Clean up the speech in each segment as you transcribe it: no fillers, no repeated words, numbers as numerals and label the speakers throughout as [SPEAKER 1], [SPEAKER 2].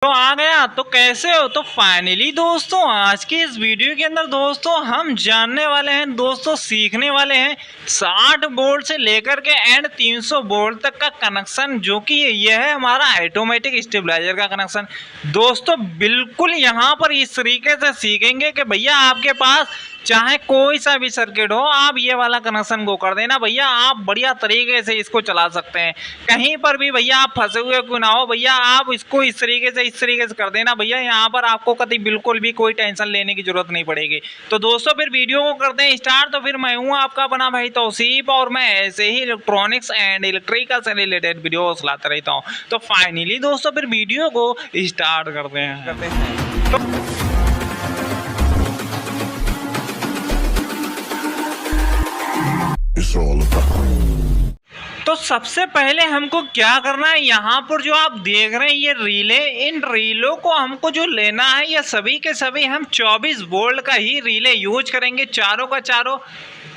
[SPEAKER 1] तो आ गया। तो कैसे हो? तो फाइनली दोस्तों आज की इस वीडियो के अंदर दोस्तों हम जानने वाले हैं, दोस्तों सीखने वाले हैं 60 वोल्ट से लेकर के एंड 300 वोल्ट तक का कनेक्शन, जो कि यह है हमारा ऑटोमेटिक स्टेबलाइजर का कनेक्शन। दोस्तों बिल्कुल यहाँ पर इस तरीके से सीखेंगे कि भैया आपके पास चाहे कोई सा भी सर्किट हो, आप ये वाला कनेक्शन को कर देना भैया, आप बढ़िया तरीके से इसको चला सकते हैं। कहीं पर भी भैया आप फंसे हुए क्यों ना हो भैया, आप इसको इस तरीके से कर देना भैया, यहाँ पर आपको कभी बिल्कुल भी कोई टेंशन लेने की जरूरत नहीं पड़ेगी। तो दोस्तों फिर वीडियो को करते हैं स्टार्ट। तो फिर मैं हूँ आपका बना भाई तौसीफ, और मैं ऐसे ही इलेक्ट्रॉनिक्स एंड इलेक्ट्रिकल से रिलेटेड वीडियो लाता रहता हूँ। तो फाइनली दोस्तों फिर वीडियो को स्टार्ट करते हैं। तो सबसे पहले हमको क्या करना है, यहाँ पर जो आप देख रहे हैं ये रीले, इन रीलों को हमको जो लेना है, ये सभी के सभी हम 24 वोल्ट का ही रीले यूज करेंगे, चारों का चारों।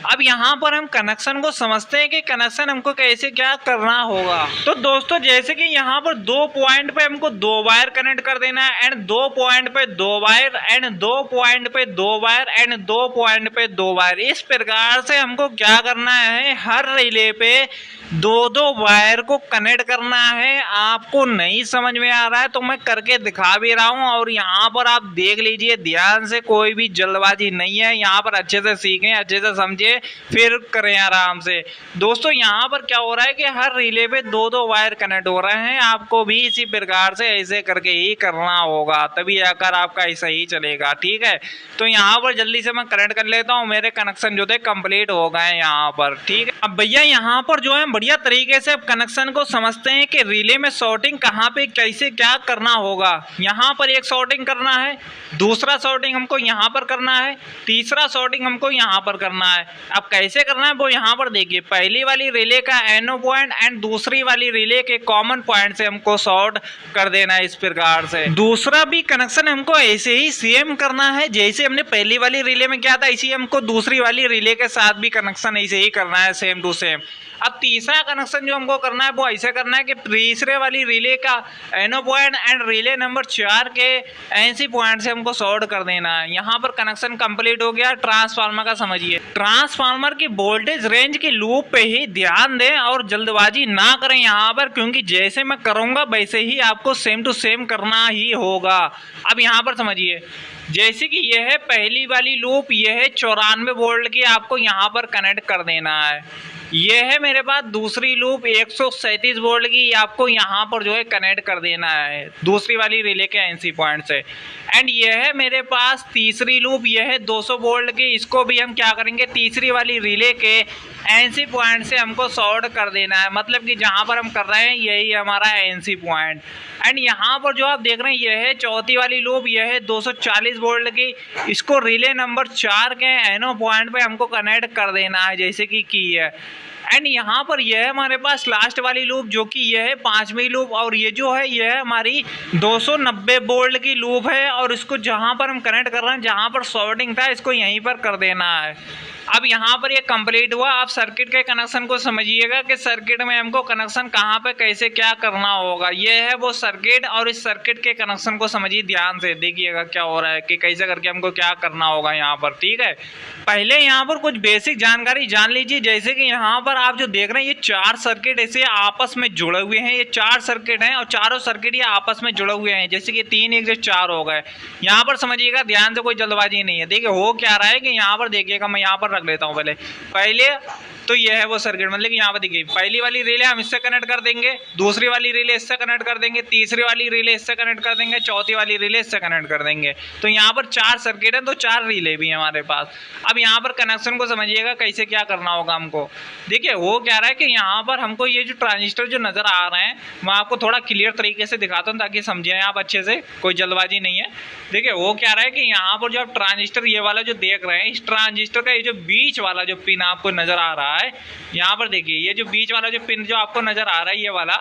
[SPEAKER 1] अब यहाँ पर हम कनेक्शन को समझते हैं कि कनेक्शन हमको कैसे क्या करना होगा। तो दोस्तों जैसे कि यहाँ पर 2 पॉइंट पे हमको 2 वायर कनेक्ट कर देना है, एंड 2 पॉइंट पे 2 वायर, एंड 2 पॉइंट पे 2 वायर, एंड 2 पॉइंट पे 2 वायर। इस प्रकार से हमको क्या करना है, हर रिले पे 2-2 वायर को कनेक्ट करना है। आपको नहीं समझ में आ रहा है तो मैं करके दिखा भी रहा हूँ, और यहाँ पर आप देख लीजिए ध्यान से, कोई भी जल्दबाजी नहीं है। यहाँ पर अच्छे से सीखें, अच्छे से समझे, फिर करें आराम से। दोस्तों यहाँ पर क्या हो रहा है कि हर रिले पे 2-2 वायर कनेक्ट हो रहे हैं, आपको भी इसी प्रकार से ऐसे करके ही करना होगा, तभी आकर आपका ऐसा ही चलेगा, ठीक है। तो यहाँ पर जल्दी से मैं कनेक्ट कर लेता हूँ, मेरे कनेक्शन जो थे कंप्लीट हो गए यहाँ पर, ठीक है। अब भैया यहाँ पर जो है बढ़िया तरीके से कनेक्शन को समझते हैं कि रिले में शॉर्टिंग कहाँ पे कैसे क्या करना होगा। यहाँ पर एक शॉर्टिंग करना है, दूसरा शॉर्टिंग हमको यहाँ पर करना है, तीसरा शॉर्टिंग हमको यहाँ पर करना है। अब कैसे करना है वो यहाँ पर देखिए, पहली वाली रिले का एनो पॉइंट एंड दूसरी वाली रिले के कॉमन पॉइंट से हमको शॉर्ट कर देना है इस प्रकार से। दूसरा भी कनेक्शन हमको ऐसे ही सेम करना है, जैसे हमने पहली वाली रिले में किया था, इसी हमको दूसरी वाली रिले के साथ भी कनेक्शन ऐसे ही करना है, सेम टू सेम। अब तीसरा कनेक्शन जो हमको करना है वो ऐसे करना है कि तीसरे वाली रिले का एनो पॉइंट एंड रिले नंबर 4 के एनसी पॉइंट से हमको शॉर्ट कर देना है। यहाँ पर कनेक्शन कंप्लीट हो गया। ट्रांसफार्मर का समझिए, ट्रांसफार्मर की वोल्टेज रेंज की लूप पे ही ध्यान दें और जल्दबाजी ना करें यहाँ पर, क्योंकि जैसे मैं करूँगा वैसे ही आपको सेम टू सेम करना ही होगा। अब यहाँ पर समझिए, जैसे कि यह है पहली वाली लूप, यह है 94 वोल्ट की, आपको यहाँ पर कनेक्ट कर देना है। यह है मेरे पास दूसरी लूप 137 वोल्ट की, आपको यहाँ पर जो है कनेक्ट कर देना है दूसरी वाली रिले के एनसी पॉइंट से। एंड यह है मेरे पास तीसरी लूप, यह है 200 वोल्ट की, इसको भी हम क्या करेंगे, तीसरी वाली रिले के एनसी पॉइंट से हमको शॉर्ट कर देना है, मतलब कि जहाँ पर हम कर रहे हैं यही हमारा एनसी पॉइंट। एंड यहाँ पर जो आप देख रहे हैं यह है चौथी वाली लूप, यह है 240 वोल्ट की, इसको रिले नंबर 4 के एनो पॉइंट पे हमको कनेक्ट कर देना है, जैसे कि की है। एंड यहाँ पर यह है हमारे पास लास्ट वाली लूप, जो कि यह है 5वीं लूप, और ये जो है यह है हमारी 290 वोल्ट की लूप है, और इसको जहाँ पर हम कनेक्ट कर रहे हैं, जहाँ पर शॉर्टिंग था, इसको यहीं पर कर देना है। अब यहाँ पर ये कंप्लीट हुआ। आप सर्किट के कनेक्शन को समझिएगा कि सर्किट में हमको कनेक्शन कहाँ पे कैसे क्या करना होगा। ये है वो सर्किट, और इस सर्किट के कनेक्शन को समझिए ध्यान से, देखिएगा क्या हो रहा है कि कैसे करके हमको क्या करना होगा यहाँ पर, ठीक है। पहले यहाँ पर कुछ बेसिक जानकारी जान लीजिए, जैसे कि यहाँ पर आप जो देख रहे हैं ये 4 सर्किट ऐसे आपस में जुड़े हुए हैं, ये 4 सर्किट हैं, और चारों सर्किट ये आपस में जुड़े हुए हैं, जैसे कि 3 1 से 4 हो गए। यहाँ पर समझिएगा ध्यान से, कोई जल्दबाजी नहीं है। देखिए हो क्या रहा है कि यहाँ पर देखिएगा, मैं यहाँ पर रख लेता हूँ पहले तो यह है वो सर्किट, मतलब कि यहाँ पर देखिए पहली वाली रिले हम इससे कनेक्ट कर देंगे, दूसरी वाली रिले इससे कनेक्ट कर देंगे, तीसरी वाली रिले इससे कनेक्ट कर देंगे, चौथी वाली रिले इससे कनेक्ट कर देंगे। तो यहाँ पर 4 सर्किट है, तो 4 रिले भी है हमारे पास। अब यहाँ पर कनेक्शन को समझिएगा कैसे क्या करना होगा हमको। देखिए वो क्या रहा है कि यहाँ पर हमको ये जो ट्रांजिस्टर जो नज़र आ रहे हैं, मैं आपको थोड़ा क्लियर तरीके से दिखाता हूँ ताकि समझें आप अच्छे से, कोई जल्दबाजी नहीं है। देखिए वो क्या रहा है कि यहाँ पर जो आप ट्रांजिस्टर ये वाला जो देख रहे हैं, इस ट्रांजिस्टर का ये जो बीच वाला जो पिन आपको नज़र आ रहा है, यहाँ पर देखिए ये जो बीच वाला जो पिन जो आपको नज़र आ रहा है, ये वाला,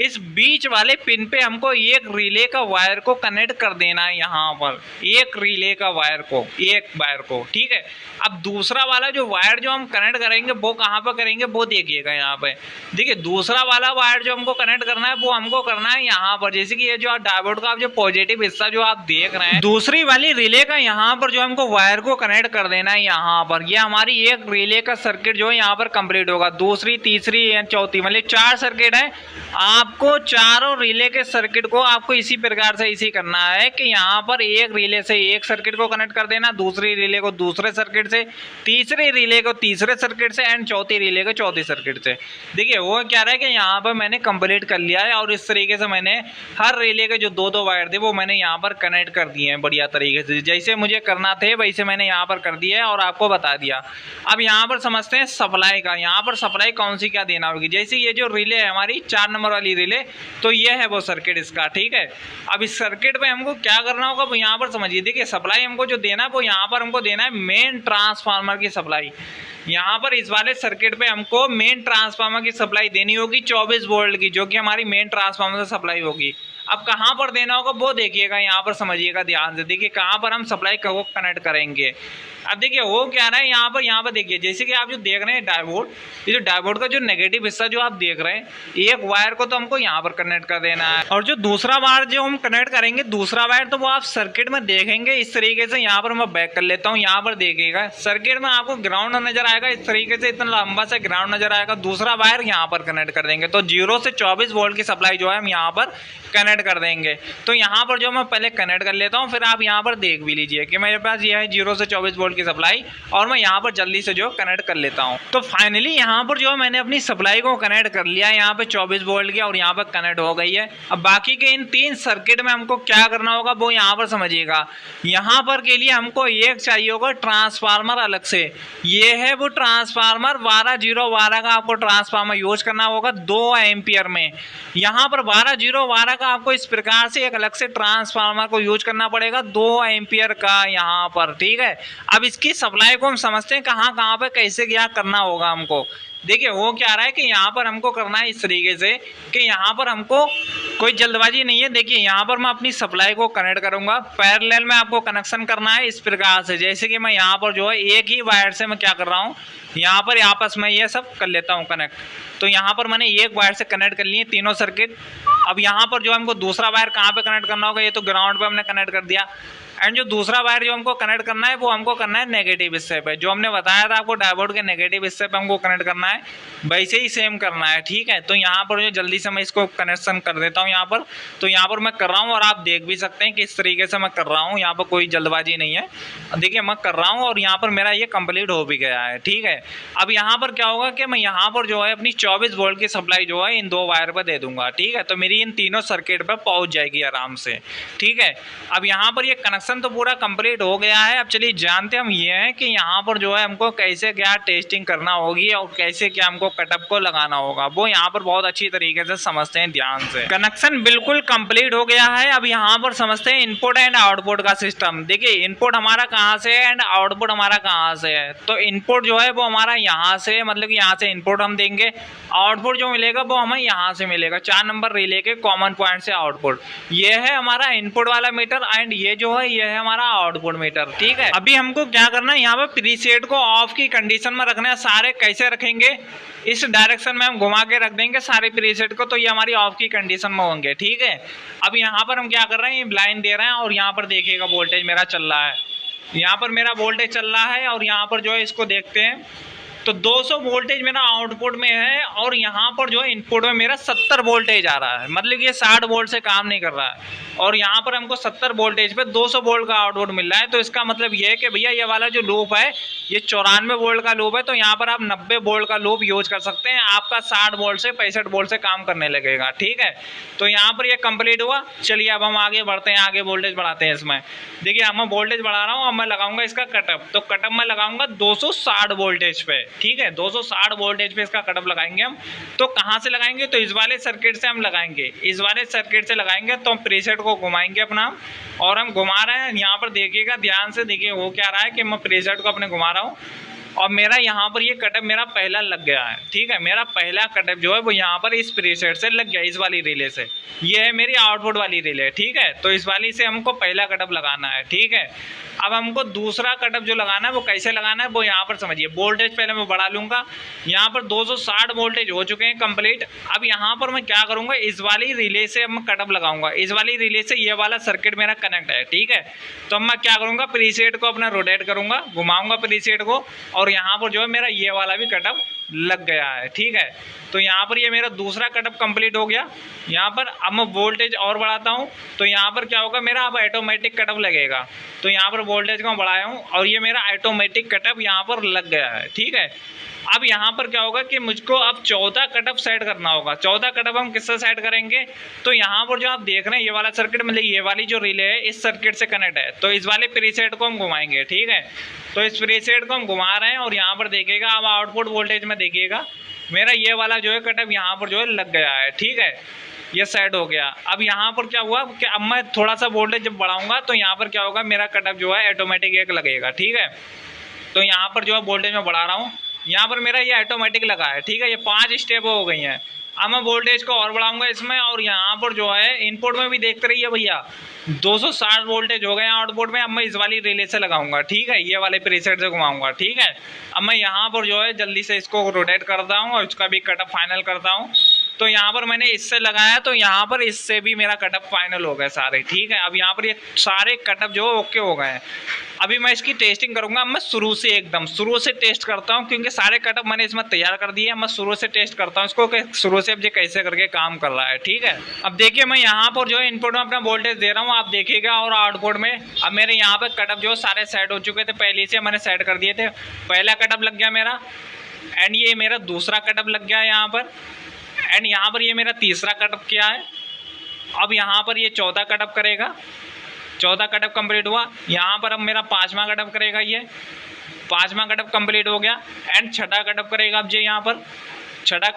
[SPEAKER 2] इस बीच वाले पिन पे हमको एक रिले का वायर को कनेक्ट कर देना है, यहाँ पर एक रिले का वायर को, एक वायर को, ठीक है। अब दूसरा वाला जो वायर जो हम कनेक्ट करेंगे वो कहाँ पर करेंगे वो देखिएगा यहाँ पे। देखिए दूसरा वाला वायर जो हमको कनेक्ट करना है वो हमको करना है यहाँ पर, जैसे कि ये जो डायोड का जो पॉजिटिव हिस्सा जो आप देख रहे हैं, दूसरी वाली रिले का यहाँ पर जो हमको वायर को कनेक्ट कर देना है यहाँ पर। ये हमारी एक रिले का सर्किट जो है यहाँ पर कंप्लीट होगा। दूसरी, तीसरी या चौथी, मतलब 4 सर्किट है। आपको चारों रिले के सर्किट को आपको इसी प्रकार से इसी करना है कि यहाँ पर एक रिले से एक सर्किट को कनेक्ट कर देना, दूसरी रिले को दूसरे सर्किट से, तीसरी रिले को तीसरे सर्किट से एंड चौथी रिले को चौथी सर्किट से। देखिए वो क्या रहा है कि यहाँ पर मैंने कंप्लीट कर लिया है और इस तरीके से मैंने हर रिले के जो 2-2 वायर थे वो मैंने यहाँ पर कनेक्ट कर दिए हैं बढ़िया तरीके से, जैसे मुझे करना थे वैसे मैंने यहाँ पर कर दिया है और आपको बता दिया। अब यहाँ पर समझते हैं सप्लाई का। यहाँ पर सप्लाई कौन सी क्या देना होगी, जैसे ये जो रिले है हमारी 4 नंबर वाली रिले, तो ये है वो सर्किट इसका, ठीक है। अब इस सर्किट पे हमको क्या करना होगा वो यहाँ पर समझिए। देखिए सप्लाई हमको जो देना है वो यहाँ पर हमको देना है मेन ट्रांसफार्मर की सप्लाई। यहाँ पर इस वाले सर्किट पे हमको मेन ट्रांसफार्मर की सप्लाई देनी होगी 24 वोल्ट की, जो कि हमारी मेन ट्रांसफार्मर से सप्लाई होगी। अब कहाँ पर देना होगा वो देखिएगा, यहाँ पर समझिएगा ध्यान से। देखिए कहाँ पर हम सप्लाई को कनेक्ट करेंगे। अब देखिए वो क्या रहा है यहाँ पर देखिए, जैसे कि आप जो देख रहे हैं डायोड, ये जो डायोड का जो नेगेटिव हिस्सा जो आप देख रहे हैं, एक वायर को तो हमको यहाँ पर कनेक्ट कर देना है और जो दूसरा वायर जो हम कनेक्ट करेंगे, दूसरा वायर तो वो आप सर्किट में देखेंगे इस तरीके से। यहाँ पर मैं बैक कर लेता हूँ, यहाँ पर देखिएगा सर्किट में आपको ग्राउंड नजर आएगा इस तरीके से, इतना लंबा सा ग्राउंड नजर आएगा। दूसरा वायर यहाँ पर कनेक्ट कर देंगे तो 0 से 24 वोल्ट की सप्लाई जो है हम यहाँ पर कनेक्ट कर देंगे। तो यहाँ पर जो मैं पहले कनेक्ट कर लेता हूँ, फिर आप यहाँ पर देख भी लीजिए कि मेरे पास ये है 0 से 24 वोल्ट की सप्लाई और मैं यहाँ पर जल्दी से जो कनेक्ट कर लेता हूँ। तो फाइनली यहाँ पर जो मैंने अपनी सप्लाई को कनेक्ट कर लिया है यहाँ पे 24 वोल्ट की और यहाँ पर कनेक्ट हो गई है। अब बाकी के इन 3 सर्किट में हमको क्या करना होगा वो यहाँ पर समझिएगा। यहाँ पर के लिए हमको एक चाहिए होगा ट्रांसफार्मर अलग से, ये है वो ट्रांसफार्मर 12-0-12 का आपको ट्रांसफार्मर यूज करना होगा 2 एम्पियर में। यहाँ पर 12-0-12 का आपको इस प्रकार से एक अलग से ट्रांसफार्मर को यूज करना पड़ेगा 2 एम्पियर का यहाँ पर, ठीक है। अब इसकी सप्लाई को हम समझते हैं कहाँ कहाँ पे कैसे क्या करना होगा हमको। देखिए वो क्या रहा है कि यहाँ पर हमको करना है इस तरीके से कि यहाँ पर हमको कोई जल्दबाजी नहीं है। देखिए यहाँ पर मैं अपनी सप्लाई को कनेक्ट करूँगा, पैरेलल में आपको कनेक्शन करना है इस प्रकार से। जैसे कि मैं यहाँ पर जो है एक ही वायर से मैं क्या कर रहा हूँ, यहाँ पर आपस में ये सब कर लेता हूँ कनेक्ट। तो यहाँ पर मैंने एक वायर से कनेक्ट कर लिए तीनों सर्किट। अब यहाँ पर जो हमको दूसरा वायर कहाँ पे कनेक्ट करना होगा, ये तो ग्राउंड पे हमने कनेक्ट कर दिया। एंड जो दूसरा वायर जो हमको कनेक्ट करना है वो हमको करना है नेगेटिव हिस्से पे, जो हमने बताया था आपको डायोड के नेगेटिव हिस्से पे हमको कनेक्ट करना है, वैसे ही सेम करना है, ठीक है। तो यहाँ पर जो जल्दी से मैं इसको कनेक्शन कर देता हूँ यहाँ पर। तो यहाँ पर मैं कर रहा हूँ और आप देख भी सकते हैं कि इस तरीके से मैं कर रहा हूँ, यहाँ पर कोई जल्दबाजी नहीं है। देखिए मैं कर रहा हूँ और यहाँ पर मेरा ये कंप्लीट हो भी गया है, ठीक है। अब यहाँ पर क्या होगा कि मैं यहाँ पर जो है अपनी 24 वोल्ट की सप्लाई जो है इन 2 वायर पर दे दूंगा, ठीक है। तो मेरी इन तीनों सर्किट पर पहुँच जाएगी आराम से, ठीक है। अब यहाँ पर ये कनेक्शन तो पूरा कंप्लीट हो गया है। अब चलिए जानते हम ये हैं कि यहाँ पर जो है हमको कैसे क्या टेस्टिंग करना होगी और कैसे क्या हमको कटअप को लगाना होगा, वो यहाँ पर बहुत अच्छी तरीके से समझते हैं ध्यान से। कनेक्शन बिल्कुल कंप्लीट हो गया है। अब यहाँ पर समझते हैं इनपुट एंड आउटपुट का सिस्टम। देखिए इनपुट हमारा कहाँ से है एंड आउटपुट हमारा कहाँ से है। तो इनपुट जो है वो हमारा यहाँ से, मतलब कि यहाँ से इनपुट हम देंगे, आउटपुट जो मिलेगा वो हमें यहाँ से मिलेगा 4 नंबर रिले के कॉमन पॉइंट से आउटपुट। ये है हमारा इनपुट वाला मीटर एंड ये जो है ये है हमारा आउटपुट मीटर, ठीक है। अभी हमको क्या करना है, यहाँ पे प्रीसेट को ऑफ की कंडीशन में रखना है। सारे कैसे रखेंगे, इस डायरेक्शन में हम घुमा के रख देंगे सारे प्रीसेट को, तो ये हमारी ऑफ की कंडीशन में होंगे, ठीक है। अब यहाँ पर हम क्या कर रहे हैं, ये लाइन दे रहे हैं और यहाँ पर देखिएगा वोल्टेज मेरा चल रहा है, यहाँ पर मेरा वोल्टेज चल रहा है और यहाँ पर जो है इसको देखते हैं तो 200 वोल्टेज मेरा आउटपुट में है और यहाँ पर जो है इनपुट में मेरा 70 वोल्टेज आ रहा है, मतलब ये 60 वोल्ट से काम नहीं कर रहा है और यहाँ पर हमको 70 वोल्टेज पे 200 वोल्ट का आउटपुट मिल रहा है। तो इसका मतलब ये है कि भैया ये वाला जो लूप है ये 94 वोल्ट का लूप है, तो यहाँ पर आप 90 वोल्ट का लूप यूज कर सकते हैं, आपका 60 वोल्ट से 65 वोल्ट से काम करने लगेगा, ठीक है। तो यहाँ पर ये कंप्लीट हुआ। चलिए अब हम आगे बढ़ते हैं, आगे वोल्टेज बढ़ाते हैं इसमें। देखिए अब मैं वोल्टेज बढ़ा रहा हूँ, अब मैं लगाऊंगा इसका कटअप। तो कटअप मैं लगाऊंगा 260 वोल्टेज पे, ठीक है। 260 वोल्टेज पे इसका कटअप लगाएंगे हम। तो कहाँ से लगाएंगे, तो इस वाले सर्किट से हम लगाएंगे, इस वाले सर्किट से लगाएंगे। तो हम प्रीसेट को घुमाएंगे अपना और हम घुमा रहे हैं, यहाँ पर देखिएगा ध्यान से। देखिए वो क्या रहा है कि मैं प्रीसेट को अपने घुमा रहा हूँ और मेरा यहाँ पर ये कटअप मेरा पहला लग गया है, ठीक है। मेरा पहला कटअप जो है वो यहाँ पर इस प्रीसेट से लग गया, इस वाली रिले से। ये है मेरी आउटपुट वाली रिले, ठीक है। तो इस वाली से हमको पहला कटअप लगाना है, ठीक है। अब हमको दूसरा कटअप जो लगाना है वो कैसे लगाना है वो यहाँ पर समझिए। वोल्टेज पहले मैं बढ़ा लूँगा। यहाँ पर 260 वोल्टेज हो चुके हैं कंप्लीट। अब यहाँ पर मैं क्या करूँगा, इस वाली रिले से अब मैं कटअप लगाऊंगा। इस वाली रिले से ये वाला सर्किट मेरा कनेक्ट है, ठीक है। तो अब मैं क्या करूँगा, प्रीसेट को अपना रोटेट करूँगा, घुमाऊँगा प्रीसेट को, और यहाँ पर जो है मेरा ये वाला भी कटअप लग गया है, ठीक है। तो यहाँ पर ये मेरा दूसरा कटअप कंप्लीट हो गया। यहाँ पर अब मैं वोल्टेज और बढ़ाता हूँ, तो यहाँ पर क्या होगा, मेरा अब ऑटोमेटिक कटअप लगेगा। तो यहाँ पर वोल्टेज को बढ़ाया हूँ और ये मेरा ऑटोमेटिक कटअप यहाँ पर लग गया है, ठीक है। अब यहाँ पर क्या होगा कि मुझको अब 14 कटअप सेट करना होगा। 14 कटअप हम किससे सेट करेंगे, तो यहाँ पर जो आप देख रहे हैं ये वाला सर्किट, मतलब ये वाली जो रिले है इस सर्किट से कनेक्ट है। तो इस वाले प्रीसेट को हम घुमाएंगे, ठीक है। तो इस प्रीसेट को हम घुमा रहे हैं और यहाँ पर देखिएगा, अब आउटपुट वोल्टेज में देखिएगा मेरा ये वाला जो है कटअप यहाँ पर जो है लग गया है, ठीक है। ये सेट हो गया। अब यहाँ पर क्या हुआ कि अब मैं थोड़ा सा वोल्टेज जब बढ़ाऊंगा तो यहाँ पर क्या होगा, मेरा कटअप जो है ऑटोमेटिक एक लगेगा, ठीक है। तो यहाँ पर जो है वोल्टेज मैं बढ़ा रहा हूँ, यहाँ पर मेरा ये ऑटोमेटिक लगा है, ठीक है। ये 5 स्टेप हो गई हैं। अब मैं वोल्टेज को और बढ़ाऊंगा इसमें, और यहाँ पर जो है इनपुट में भी देखते रहिए भैया, 260 वोल्टेज हो गए हैं आउटपुट में। अब मैं इस वाली रिले से लगाऊंगा, ठीक है, ये वाले प्रीसेट से घुमाऊंगा, ठीक है। अब मैं यहाँ पर जो है जल्दी से इसको रोटेट करता हूँ और इसका भी कटअप फाइनल करता हूँ। तो यहाँ पर मैंने इससे लगाया, तो यहाँ पर इससे भी मेरा कटअप फाइनल हो गए सारे, ठीक है। अब यहाँ पर ये सारे कटअप जो ओके हो गए हैं। अभी मैं इसकी टेस्टिंग करूंगा। मैं एकदम शुरू से टेस्ट करता हूं, क्योंकि सारे कटअप मैंने इसमें तैयार कर दिए हैं। मैं शुरू से टेस्ट करता हूं इसको कि शुरू से अब ये कैसे करके काम कर रहा है, ठीक है। अब देखिए मैं यहाँ पर जो है इनपुट में अपना वोल्टेज दे रहा हूँ, आप देखिएगा, और आउटपुट में अब मेरे यहाँ पे कटअप जो सारे सेट हो चुके थे, पहले से मैंने सेट कर दिए थे। पहला कटअप लग गया मेरा, एंड ये मेरा दूसरा कटअप लग गया यहाँ पर, एंड यहाँ पर ये मेरा तीसरा कटअप किया है। अब यहाँ पर ये 14 कटअप करेगा, 14 कटअप कंप्लीट हुआ। यहाँ पर अब मेरा 5वां कटअप करेगा, ये 5वां कटअप कंप्लीट हो गया, एंड 6ठा कटअप करेगा। अब जो यहाँ पर 6ठा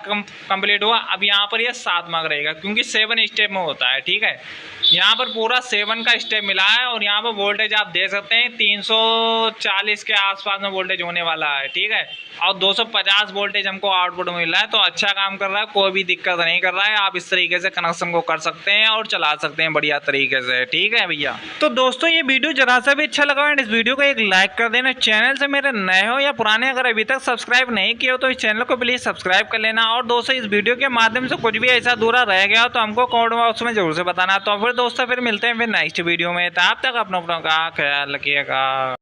[SPEAKER 2] कंप्लीट हुआ। अब यहाँ पर ये 7वां करेगा, क्योंकि 7 स्टेप में होता है, ठीक है। यहाँ पर पूरा 7 का स्टेप मिला है, और यहाँ पर वोल्टेज आप देख सकते हैं 340 के आसपास में वोल्टेज होने वाला है, ठीक है। और 250 वोल्टेज हमको आउटपुट में मिल रहा है। तो अच्छा काम कर रहा है, कोई भी दिक्कत नहीं कर रहा है। आप इस तरीके से कनेक्शन को कर सकते हैं और चला सकते हैं बढ़िया तरीके से, ठीक है भैया।
[SPEAKER 1] तो दोस्तों ये वीडियो जरा सा भी अच्छा लगा एंड इस वीडियो को एक लाइक कर देना। चैनल से मेरे नए हो या पुराने अगर अभी तक सब्सक्राइब नहीं किए हो तो इस चैनल को प्लीज़ सब्सक्राइब कर लेना। और दोस्तों इस वीडियो के माध्यम से कुछ भी ऐसा अधूरा रह गया हो तो हमको कमेंट बॉक्स में जरूर से बताना। तो फिर दोस्तों फिर मिलते हैं फिर नेक्स्ट वीडियो में, तब तक अपनों का ख्याल रखिएगा।